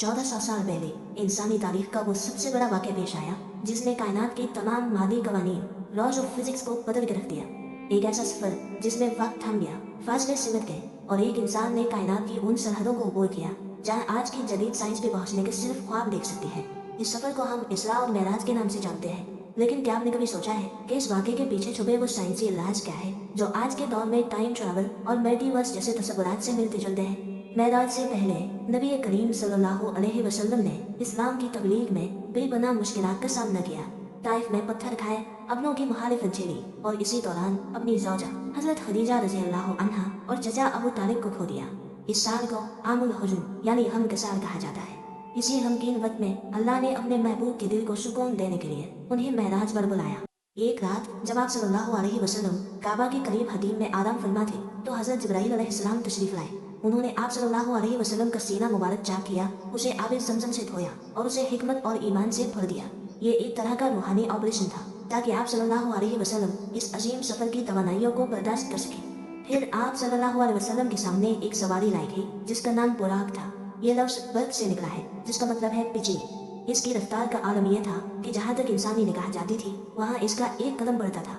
1400 साल पहले इंसानी तारीख का वो सबसे बड़ा वाक़या पेश आया जिसने कायनात की तमाम मादी कवानीन लॉज ऑफ फिजिक्स को बदल के रख दिया। एक ऐसा सफर जिसमें वक्त थम गया, फासले सिमट गए और एक इंसान ने कायनात की उन सरहदों को अबूर किया जहाँ आज की जदीद साइंस पे पहुँचने के सिर्फ ख्वाब देख सकती है। इस सफर को हम इसरा और मेराज के नाम से जानते हैं, लेकिन क्या आपने कभी सोचा है कि इस वाक़े के पीछे छुपे वो साइंसी राज क्या है जो आज के दौर में टाइम ट्रैवल और मल्टीवर्स जैसे तस्वुरात से मिलते जुलते हैं। मेराज से पहले नबी करीम सल्लल्लाहु अलैहि वसल्लम ने इस्लाम की तबलीग में बेपनाह मुश्किलात का सामना किया। ताइफ में पत्थर खाए, अपनों की मुखालिफत झेली और इसी दौरान अपनी ज़ौजा हज़रत खदीजा रज़ी अल्लाह अन्हा और चचा अबू तालिब को खो दिया। इस साल को आमुल हुज़्न यानी गम का साल कहा जाता है। इसी गमगीन वक्त में अल्लाह ने अपने महबूब के दिल को सुकून देने के लिए उन्हें मेराज पर बुलाया। एक रात जब आप सल्लल्लाहु अलैहि वसल्लम काबा के करीब हदीम में आराम फरमा थे तो हज़रत जिब्राईल अलैहिस्सलाम तशरीफ लाए। उन्होंने आप सल्लल्लाहु अलैहि वसल्लम का सीना मुबारक चाक किया, उसे आबिद ज़मज़म से धोया और उसे हिकमत और ईमान से भर दिया। ये एक तरह का रूहानी ऑपरेशन था ताकि आप सल्लल्लाहु अलैहि वसल्लम इस अजीम सफ़र की तवानाइयों को बर्दाश्त कर सकें। फिर आप सल्लल्लाहु अलैहि वसल्लम के सामने एक सवारी लाई गई जिसका नाम बुराक था। ये लफ्ज़ बर्क से निकला है जिसका मतलब है बिजली। इसकी रफ्तार का आलम यह था कि जहाँ तक इंसानी निगाह जाती थी वहाँ इसका एक कदम बढ़ता था।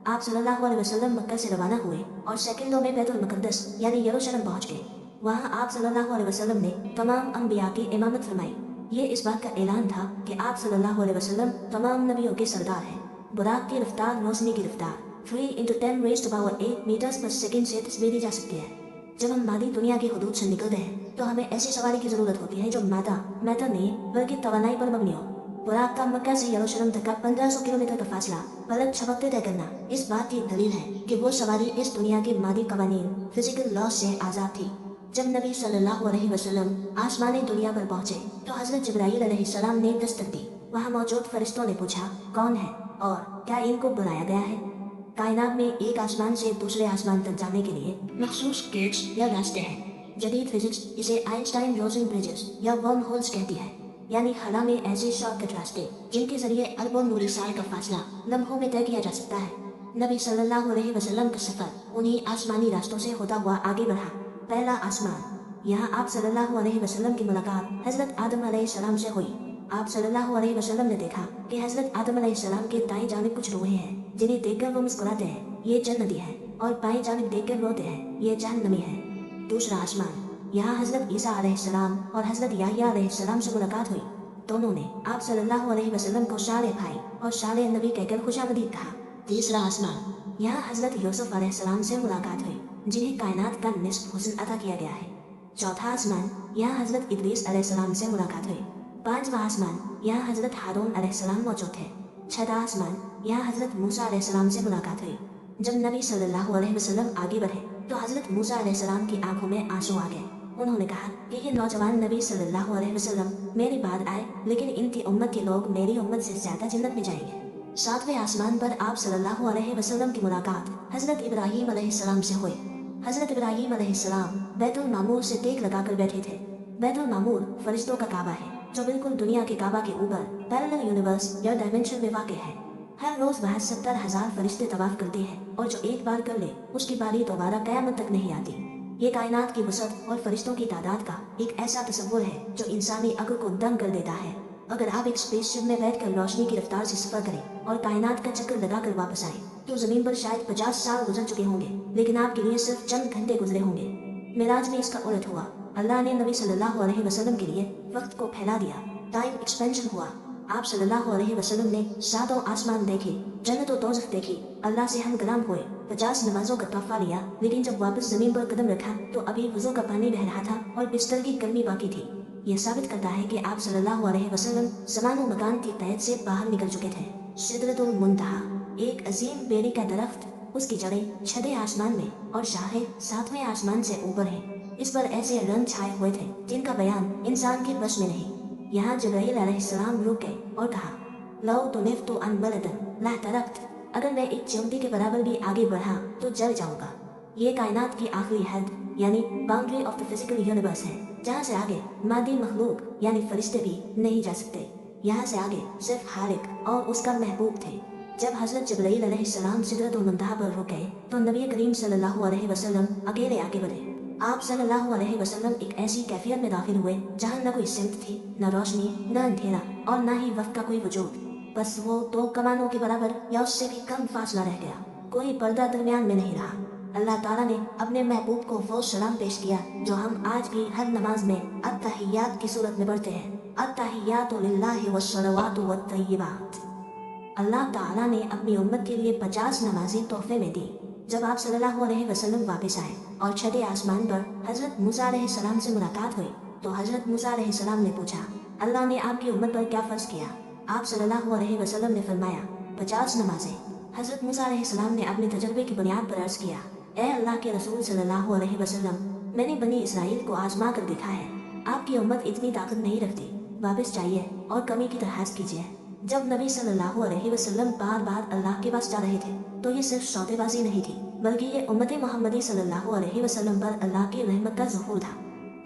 आप सल्लल्लाहु अलैहि वसल्लम मक्का से रवाना हुए और सेकंडों में बैतुल मुक़द्दस यानी यरूशलेम पहुँच गए। वहाँ आप सल्लल्लाहु अलैहि वसल्लम ने तमाम अंबिया की इमामत फरमाई। ये इस बात का ऐलान था कि आप सल्लल्लाहु अलैहि वसल्लम तमाम नबियों के सरदार हैं। बुराक की रफ्तार रोशनी की रफ्तार 3 × 10⁻8 मीटर्स पर सेकंड से तस्वीर दी जा सकती है। जब हम मादी दुनिया की हदूद से निकलते हैं तो हमें ऐसी सवारी की ज़रूरत होती है जो मैटर नहीं बल्कि तवानाई पर मबनी हो। बुराक का मक्का से यरूशलेम तक का 1500 किलोमीटर का फासला पलक झपकते तय करना इस बात की दलील है कि वो सवारी इस दुनिया की मादी कवानीन फिजिकल लॉ से आज़ाद थी। जब नबी सल्लल्लाहु अलैहि वसल्लम आसमानी दुनिया पर पहुंचे तो हज़रत जिब्राईल अलैहिस्सलाम ने दस्तक दी। वहाँ मौजूद फरिश्तों ने पूछा, कौन है और क्या इनको बुलाया गया है? कायनात में एक आसमान से दूसरे आसमान तक जाने के लिए मखसूस गेट्स या रास्ते हैं। जदीद फिजिक्स इसे आइंस्टाइन रोजन ब्रिजेस या वर्म होल्स कहती है, यानी खला में ऐसे शॉर्टकट रास्ते जिनके जरिए अरबों नूरी साल का फासला लम्हों में तय किया जा सकता है। नबी सल्लल्लाहु अलैहि वसल्लम का सफ़र उन्हीं आसमानी रास्तों से होता हुआ आगे बढ़ा। पहला आसमान, यहाँ आप सल्लल्लाहु अलैहि वसल्लम की मुलाकात हज़रत आदम अलैहिस्सलाम से हुई। आप सल्लल्लाहु अलैहि वसल्लम ने देखा कि हज़रत आदम अलैहिस्सलाम के दाएं जानिब कुछ रूहें हैं जिन्हें देखकर वो मुस्कुराते हैं, ये जन्नती है, और बाएं जानिब देखकर रोते हैं, ये जहन्नमी है। दूसरा आसमान, यहाँ हज़रत ईसा अलैहिस्सलाम और हज़रत याह्या अलैहिस्सलाम से मुलाकात हुई। दोनों ने आप सल्लल्लाहु अलैहि वसल्लम को साले भाई और साले नबी कहकर खुशामदीद कहा। तीसरा आसमान, यहाँ हज़रत यूसुफ अलैहिस्सलाम से मुलाकात हुई जिन्हें कायनात का निस्फ हुस्न अता किया गया है। चौथा आसमान, यहाँ हज़रत इदरीस अलैहिस्सलाम से मुलाकात हुई। पांचवा आसमान, यहाँ हज़रत हारून अलैहिस्सलाम मौजूद थे। छठा आसमान, यहाँ हज़रत मूसा अलैहिस्सलाम से मुलाकात हुई। जब नबी सल्लल्लाहु अलैहि वसल्लम आगे बढ़े तो हज़रत मूसा अलैहिस्सलाम की आंखों में आंसू आ गए। उन्होंने कहा कि ये नौजवान नबी सल्लल्लाहु अलैहि वसल्लम मेरे बाद आए, लेकिन इनकी उम्मत के लोग मेरी उम्मत से ज़्यादा जन्नत में जाएंगे। सातवें आसमान पर आप सल्लल्लाहु अलैहि वसल्लम की मुलाकात हज़रत इब्राहीम अलैहिस्सलाम से हुई। हज़रत इब्राहीम अलैहिस्सलाम बैतुल मामूर से टेक लगाकर बैठे थे। बैतुल मामूर फरिश्तों का काबा है जो बिल्कुल दुनिया के काबा के ऊपर पैरेलल यूनिवर्स या डायमेंशन में वाक़ है। हर रोज़ वहाँ 70,000 फरिश्ते तवाफ करते हैं और जो एक बार कर ले उसकी बारी दोबारा क़यामत तक नहीं आती। ये कायनात की वसअत और फरिश्तों की तादाद का एक ऐसा तस्वुर है जो इंसानी अक्ल को दंग कर देता है। अगर आप एक स्पेसशिप में बैठकर रोशनी की रफ्तार से सफ़र करें और कायनात का चक्कर लगाकर वापस आए तो ज़मीन पर शायद 50 साल गुजर चुके होंगे, लेकिन आपके लिए सिर्फ चंद घंटे गुजरे होंगे। मिराज में इसका उलट हुआ। अल्लाह ने नबी सल्लल्लाहु अलैहि वसल्लम के लिए वक्त को फैला दिया, टाइम एक्सपेंशन हुआ। आप सल्लल्लाहु अलैहि वसल्लम ने 7 आसमान देखे, जन्नत और दोज़ख देखी, अल्लाह से हम कलाम हुए, 50 नमाजों का तोहफा लिया, लेकिन जब वापस ज़मीन पर कदम रखा तो अभी वज़ू का पानी बह रहा था और बिस्तर की गर्मी बाकी थी। यह साबित करता है कि आप सल्लल्लाहु अलैहि वसल्लम ज़मान व मकान की कैद से बाहर निकल चुके थे। सिदरतुल मुंतहा, एक अजीम बेरी का दरख्त, उसकी जड़ें 6वें आसमान में और शाखें 7वें आसमान से ऊपर हैं। इस पर ऐसे रंग छाए हुए थे जिनका बयान इंसान के बस में नहीं। यहाँ जिब्राईल अलैहिस्सलाम रुक गए और कहा, लौ तुनिफ्तु अन बलदन ला तरक्त, अगर मैं एक चींटी के बराबर भी आगे बढ़ा तो जल जाऊंगा। ये कायनात की आखिरी हद यानी boundary of the physical universe है, जहाँ से आगे मादी मखलूक यानी फरिश्ते भी नहीं जा सकते। यहाँ से आगे सिर्फ खालिक और उसका महबूब थे। जब हज़रत जिब्राईल अलैहिस्सलाम सिदरतुल मुंतहा पर रुक गए तो नबी करीम सल्लल्लाहु अलैहि वसल्लम अकेले आगे बढ़े। आप सल्लल्लाहु अलैहि वसल्लम एक ऐसी कैफियत में दाखिल हुए जहाँ न कोई सिमत थी, न रोशनी, न अंधेरा और न ही वक्त का कोई वजूद। बस वो 2 कमानों के बराबर या उससे भी कम फासला रह गया। कोई पर्दा दरमियान में नहीं रहा। अल्लाह ताला ने अपने महबूब को वो सलाम पेश किया जो हम आज भी हर नमाज में अत्तहियात की सूरत में पढ़ते हैं, अत्तहियातु लिल्लाहि वस्सलवातु वत्तय्यिबात। अल्लाह ताला ने अपनी उम्मत के लिए 50 नमाजें तोहफे में दी। जब आप सल्लल्लाहु अलैहि वसल्लम वापस आए और छठे आसमान पर हजरत मूसा अलैहिस्सलाम से मुलाकात हुई तो हजरत मूसा अलैहिस्सलाम ने पूछा, अल्लाह ने आपकी उम्मत पर क्या फर्ज किया? आप सल्लल्लाहु अलैहि वसल्लम ने फरमाया, 50 नमाजें। हजरत मूसा अलैहिस्सलाम ने अपने तजर्बे की बुनियाद पर अर्ज किया, ए अल्लाह के रसूल सल्लल्लाहु अलैहि वसल्लम, मैंने बनी इसराइल को आजमा कर देखा है, आपकी उम्मत इतनी ताकत नहीं रखती, वापस जाइए और कमी की दरखास्त कीजिए। जब नबी सल्लल्लाहु अलैहि वसल्लम बार बार अल्लाह के पास जा रहे थे तो ये सिर्फ सौदेबाजी नहीं थी, बल्कि ये उम्मत मोहम्मदी सल्लल्लाहु अलैहि वसल्लम पर अल्लाह की रहमत का ज़ुहूर था।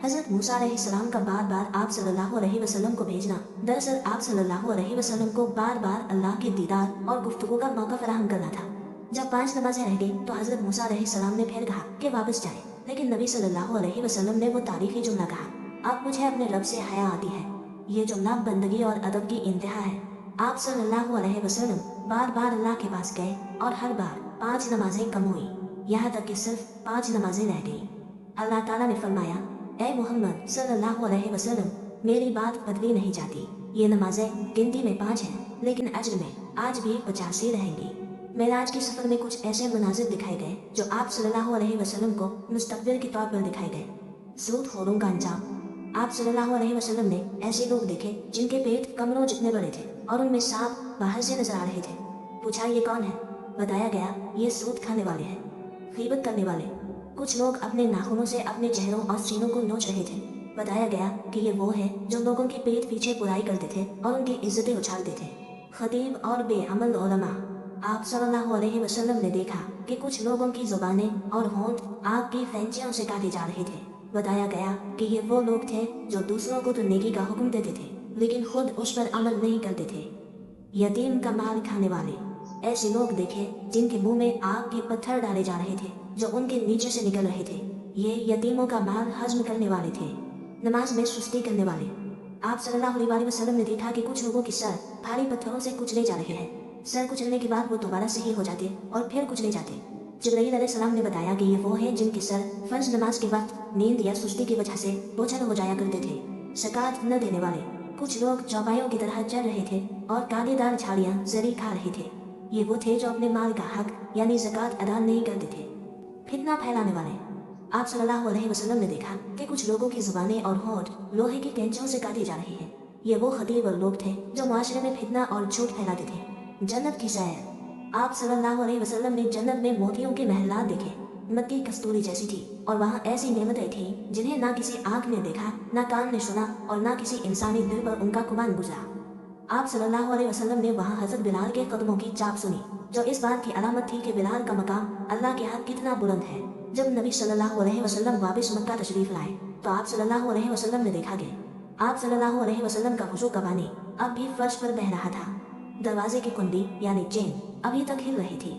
हजरत मूसा अलैहिस्सलाम का बार बार आप सल्लल्लाहु अलैहि वसल्लम को भेजना दरअसल आप सल्लल्लाहु अलैहि वसल्लम को बार बार अल्लाह के दीदार और गुफ्तगू का मौका फराहम करना था। जब 5 नमाजें रह गई तो हजरत मूसा अलैहिस्सलाम ने फिर कहा कि वापस जाए, लेकिन नबी सल्लल्लाहु अलैहि वसल्लम ने वो तारीफी जुमला कहा, आप मुझे अपने रब से हया आती है। ये जुमला बंदगी और अदब की इंतहा है। आप सल्लल्लाहु अलैहि वसल्लम बार बार अल्लाह के पास गए और हर बार 5 नमाजें कम हुई, यहाँ तक कि सिर्फ 5 नमाजें रह गई। अल्लाह ताला ने फरमाया, ए मोहम्मद सल्लल्लाहु अलैहि वसल्लम, मेरी बात बदली नहीं जाती। ये नमाजें गिनती में 5 हैं, लेकिन अज्र में आज भी 50 ही रहेंगी। मेराज के सफर में कुछ ऐसे मनाजिर दिखाए गए जो आप सल्लल्लाहु अलैहि वसल्लम को मुस्तकबिल के तौर पर दिखाए गए। सूदखोरों का अंजाम। आप सल्लल्लाहु अलैहि वसल्लम ने ऐसे लोग देखे जिनके पेट कमरों जितने बड़े थे और उनमें सांप बाहर से नजर आ रहे थे। पूछा, ये कौन है? बताया गया, ये सूद खाने वाले हैं, गीबत करने वाले। कुछ लोग अपने नाखूनों से अपने चेहरों और सीनों को नोच रहे थे। बताया गया कि ये वो है जो लोगों के पेट पीछे बुराई करते थे और उनकी इज्जतें उछालते थे। खतीब और बेअमल उलमा। आप सल्लल्लाहु अलैहि वसल्लम ने देखा कि कुछ लोगों की जुबानें और होंठ आग की फैंचियों से काटे जा रहे थे। बताया गया कि ये वो लोग थे जो दूसरों को तो नेकी का हुक्म देते थे लेकिन खुद उस पर अमल नहीं करते थे। यतीम का माल खाने वाले। ऐसे लोग देखे जिनके मुंह में आग के पत्थर डाले जा रहे थे जो उनके नीचे से निकल रहे थे। ये यतीमों का माल हजम करने वाले थे। नमाज में सुस्ती करने वाले। आप सल्लल्लाहु अलैहि वसल्लम ने देखा कि कुछ लोगों के सर भारी पत्थरों से कुचले जा रहे हैं। सर कुचलने के बाद वो दोबारा सही हो जाते और फिर कुचले जाते। जिब्राईल अलैहिस्सलाम ने बताया कि ये वो हैं जिनके सर फर्ज नमाज के वक्त नींद या सुस्ती की वजह से बोझल हो जाया करते थे। ज़कात न देने वाले। कुछ लोग चौपायों की तरह चल रहे थे और कांटेदार झाड़ियाँ जरी खा रहे थे। ये वो थे जो अपने माल का हक यानी ज़कात अदा नहीं करते थे। फितना फैलाने वाले। आप सल्लल्लाहु अलैहि वसल्लम ने देखा कि कुछ लोगों की जुबानें और होंठ लोहे की कैंचियों से काटे जा रहे हैं। ये वो खतीब और लोग थे जो माशरे में फितना और झूठ फैलाते थे। जन्नत की सैर। आप सल्लल्लाहु अलैहि वसल्लम ने जन्नत में मोतियों के महलात देखे। मक्की कस्तूरी जैसी थी और वहाँ ऐसी नेमतें थीं जिन्हें ना किसी आँख ने देखा, ना कान ने सुना और ना किसी इंसानी दिल पर उनका गुमान गुजरा। आप सल्लल्लाहु अलैहि वसल्लम ने वहाँ हज़रत बिलाल के कदमों की चाप सुनी जो इस बात की अलामत थी कि बिलाल का मकाम अल्लाह के यहाँ कितना बुलंद है। जब नबी सल्लल्लाहु अलैहि वसल्लम वापस मक्का तशरीफ लाए तो आप सल्लल्लाहु अलैहि वसल्लम ने देखा कि आप सल्लल्लाहु अलैहि वसल्लम का वुज़ू का पानी अब भी फर्श पर बह रहा था। दरवाजे की कुंडी यानी चेन अभी तक हिल रही थी।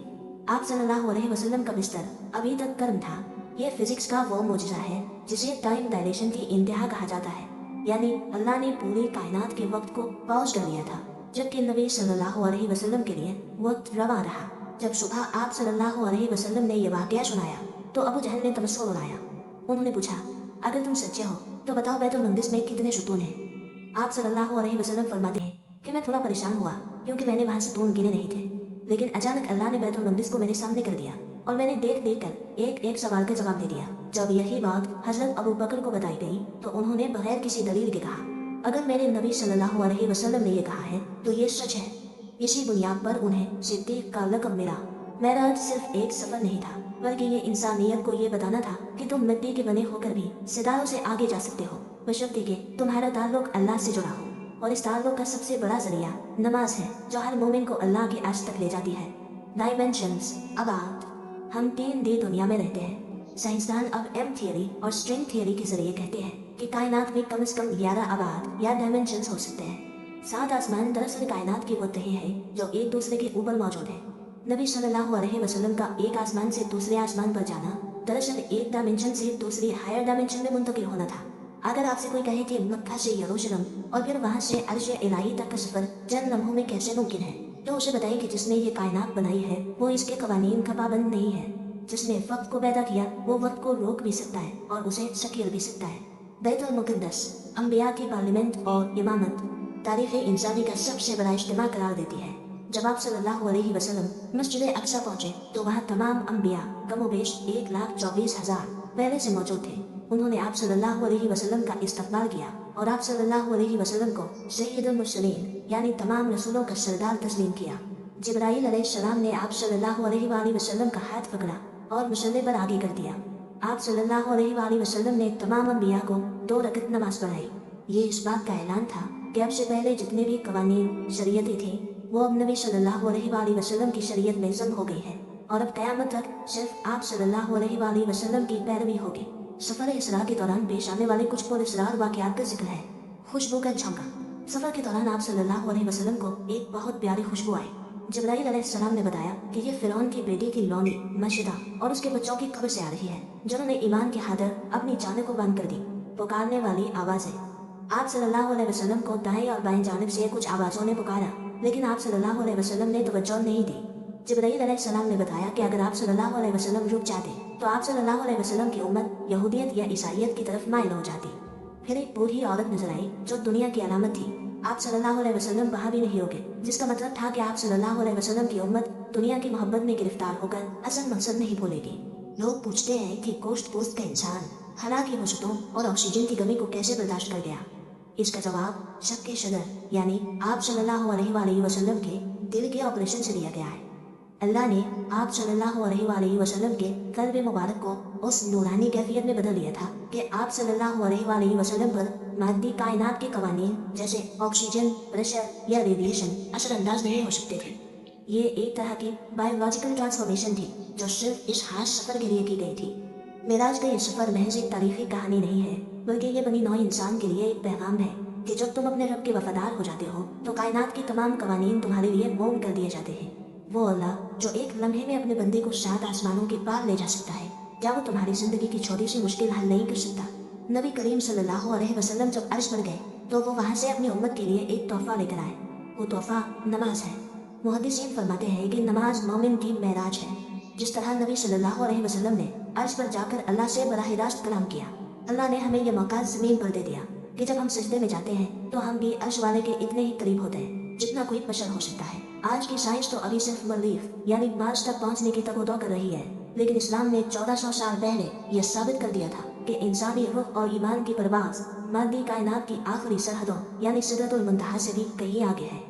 आप सल्लल्लाहु अलैहि वसल्लम का बिस्तर अभी तक गर्म था। यह फिजिक्स का वो मुजज़ा है जिसे टाइम डायलेशन की इंतहा कहा जाता है, यानी अल्लाह ने पूरी कायनात के वक्त को पॉज कर लिया था जबकि नबी सल्लल्लाहु अलैहि वसल्लम के लिए वक्त रवा रहा। जब सुबह आप सल्लल्लाहु अलैहि वसल्लम ने यह वाक़या सुनाया तो अबू जहल ने तबस्सुर उड़ाया। उन्होंने पूछा, अगर तुम सच्चे हो तो बताओ बैतुल मक़दिस में कितने सुतून हैं? आप सल्लल्लाहु अलैहि वसल्लम फरमाते हैं कि मैं थोड़ा परेशान हुआ क्योंकि मैंने वहाँ सुतून गिने नहीं थे, लेकिन अचानक अल्लाह ने बैतुल मक़दिस को मेरे सामने कर दिया और मैंने देख देख कर एक एक सवाल का जवाब दे दिया। जब यही बात हज़रत अबू बकर को बताई गई तो उन्होंने बगैर किसी दलील के कहा, अगर मेरे नबी सल्लल्लाहु अलैहि वसल्लम ने यह कहा है तो ये सच है। इसी बुनियाद पर उन्हें सिद्दीक़ का लक़ब मिला। मेराज सिर्फ एक सफ़र नहीं था बल्कि ये इंसानियत को ये बताना था कि तुम मिट्टी के बने होकर भी सितारों से आगे जा सकते हो बशर्ते कि तुम्हारा ताल्लुक अल्लाह से जुड़ा हो। और इस ताल्लुक का सबसे बड़ा जरिया नमाज है जो हर मोमिन को अल्लाह के अर्श तक ले जाती है। डायमेंशंस आबाद। हम 3D दुनिया में रहते हैं। साइंसदान अब एम थियरी और स्ट्रिंग थियरी के जरिए कहते हैं कि कायनात में कम से कम 11 आबाद या डायमेंशंस हो सकते हैं। 7 आसमान दरअसल कायनात की वो तह है जो एक दूसरे के ऊपर मौजूद है। नबी सल्लल्लाहु अलैहि वसल्लम का एक आसमान से दूसरे आसमान पर जाना दरअसल एक डायमेंशन से दूसरी हायर डायमेंशन में मुंतकिल होना था। अगर आपसे कोई कहे कि मक्का से यरूशलेम और फिर वहाँ से अर्श इलाही तक का सफर चंद लम्हों में कैसे मुमकिन है, तो उसे बताएं कि जिसने ये कायनात बनाई है वो इसके कवानीन का पाबंद नहीं है। जिसने वक्त को पैदा किया वो वक्त को रोक भी सकता है और उसे सकील भी सकता है। बैतुल मुक़द्दस अंबिया की पार्लियामेंट और इमामत तारीख़ इंसानी का सबसे बड़ा इज्तिमा करार देती है। जब आप सल्लल्लाहु अलैहि वसल्लम मस्जिद अक्सा पहुँचे तो वहाँ तमाम अंबिया कमोबेश 1,24,000 पहले से मौजूद थे। उन्होंने आप सल्लल्लाहु अलैहि वसल्लम का इस्तकबाल किया और आप सल्लल्लाहु अलैहि वसल्लम को सय्यदुल मुरसलीन यानी तमाम रसूलों का सरदार तस्लीम किया। जिब्राईल अलैहिस्सलाम ने आप सल्लल्लाहु अलैहि वसल्लम का हाथ पकड़ा और मुसल्ले पर आगे कर दिया। आप सल्लल्लाहु अलैहि वसल्लम ने तमाम अंबिया को 2 रकअत नमाज पढ़ाई। ये इस बात का ऐलान था कि अब से पहले जितने भी कवानीन शरीयतें थी वो अब नबी सल्लल्लाहु अलैहि वसल्लम की शरीयत में ज़म हो गई है और अब क़यामत तक सिर्फ आप सल्लल्लाहु अलैहि वसल्लम की पैरवी होगी। सफ़र इसरा के दौरान पेश आने वाले कुछ पुरअसरार वाक़यात का जिक्र है। खुशबू का झोंका। सफ़र के दौरान आप सल्लल्लाहु अलैहि वसल्लम को एक बहुत प्यारी खुशबू आई। जिब्राईल अलैहिस्सलाम ने बताया कि ये फ़िरौन की बेटी की लौनी मशदा और उसके बच्चों की कब्र से आ रही है, जिन्होंने ईमान की खातिर अपनी जान को बंद कर दी। पुकारने वाली आवाज़ें। आप सल्लल्लाहु अलैहि वसल्लम को दाएं और बाएं जानिब से कुछ आवाज़ों ने पुकारा, लेकिन आप सल्लल्लाहु अलैहि वसल्लम ने तवज्जो नहीं दी। जिब्राईल अलैहिस्सलाम ने बताया कि अगर आप सल्लल्लाहु अलैहि वसल्लम रुक जाते तो आप सल्लल्लाहु अलैहि वसल्लम की उम्मत यहूदियत या ईसाईयत की तरफ माइल हो जाती। फिर एक बूढ़ी औरत नजर आई जो दुनिया की अलामत थी। आप सल्लल्लाहु अलैहि वसल्लम वहाँ भी नहीं रुके, जिसका मतलब था कि आप सल्लल्लाहु अलैहि वसल्लम की उम्मत दुनिया की मोहब्बत में गिरफ्तार होकर असल मकसद नहीं भूलेगी। लोग पूछते हैं कि गोश्त पोस्त का इंसान हरा की वसतों और ऑक्सीजन की कमी को कैसे बर्दाश्त कर गया। इसका जवाब शक के सदर यानी आप सल्लल्लाहु अलैहि वसल्लम के दिल के ऑपरेशन से दिया गया है। अल्लाह ने आप सल्लल्लाहु अलैहि वसल्लम के क़ल्ब मुबारक को उस नूरानी कैफियत में बदल दिया था कि आप सल्लल्लाहु अलैहि वसल्लम पर मादी कायनात के कवानीन जैसे ऑक्सीजन, प्रेशर या रेडिएशन असरअंदाज नहीं हो सकते थे। ये एक तरह की बायोलॉजिकल ट्रांसफॉर्मेशन थी जो सिर्फ इस खास सफ़र के लिए की गई थी। मेराज का ये सफ़र महज एक तारीख़ी कहानी नहीं है, बल्कि ये बनी नौ इंसान के लिए एक पैगाम है कि जब तुम अपने रब के वफादार हो जाते हो तो कायनात के तमाम कवानीन तुम्हारे लिए मौन कर दिए जाते हैं। वो अल्लाह जो एक लम्हे में अपने बंदे को 7 आसमानों के पार ले जा सकता है, क्या वो तुम्हारी ज़िंदगी की छोटी सी मुश्किल हल नहीं कर सकता? नबी करीम सल्लल्लाहु अलैहि वसल्लम जब अर्श पर गए तो वो वहाँ से अपनी उम्मत के लिए एक तोहफ़ा लेकर आए। वो तोहफ़ा नमाज है। मुहद्दिसीन फरमाते हैं कि नमाज मोमिन की मेराज है। जिस तरह नबी सल्लल्लाहु अलैहि वसल्लम ने अर्श पर जाकर अल्लाह से बराह रास्त कलाम किया, अल्लाह ने हमें यह मौका ज़मीन पर दे दिया कि जब हम सजदे में जाते हैं तो हम भी अर्श वाले के इतने ही करीब होते हैं जितना कोई बशर हो सकता है। आज की साइंस तो अभी सिर्फ मरीख यानी मार्स तक पहुँचने की तगोदो कर रही है, लेकिन इस्लाम ने 1400 साल पहले यह साबित कर दिया था कि इंसानी रूह और ईमान की परवाज़ मादी कायनात की आखिरी सरहदों यानी सिदरतुल मुंतहा से भी कहीं आगे है।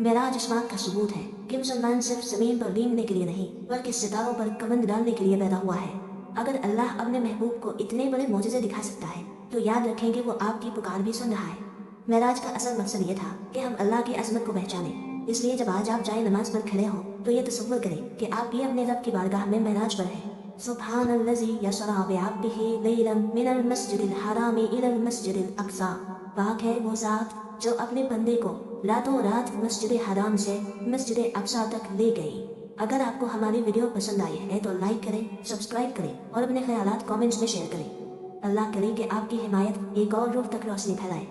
मेराज इस बात का सबूत है कि मुसलमान सिर्फ ज़मीन पर लीमने के लिए नहीं बल्कि सितारों पर कमंद डालने के लिए पैदा हुआ है। अगर अल्लाह अपने महबूब को इतने बड़े मोजज़े दिखा सकता है तो याद रखें कि वो आपकी पुकार भी सुन रहा है। मेराज का असल मकसद ये था कि हम अल्लाह की अज़मत को पहचानें। इसलिए जब आज आप जाए नमाज पर खड़े हो तो ये तसव्वुर करें कि आप भी अपने रब की बारगाह में मेराज पर हैं। सुब्हानल्लज़ी यसरा बिअब्दिही लैलन मिनल मस्जिदिल हरामी इलल मस्जिदिल अक्सा। पाक है वो ज़ात जो अपने बंदे को रातों रात मस्जिद हराम से मस्जिद अक्सा तक ले गई। अगर आपको हमारी वीडियो पसंद आई है तो लाइक करें, सब्सक्राइब करें और अपने ख्यालात कमेंट्स में शेयर करें। अल्लाह करे कि आपकी हिमायत एक और रूह तक रोशनी फैलाए।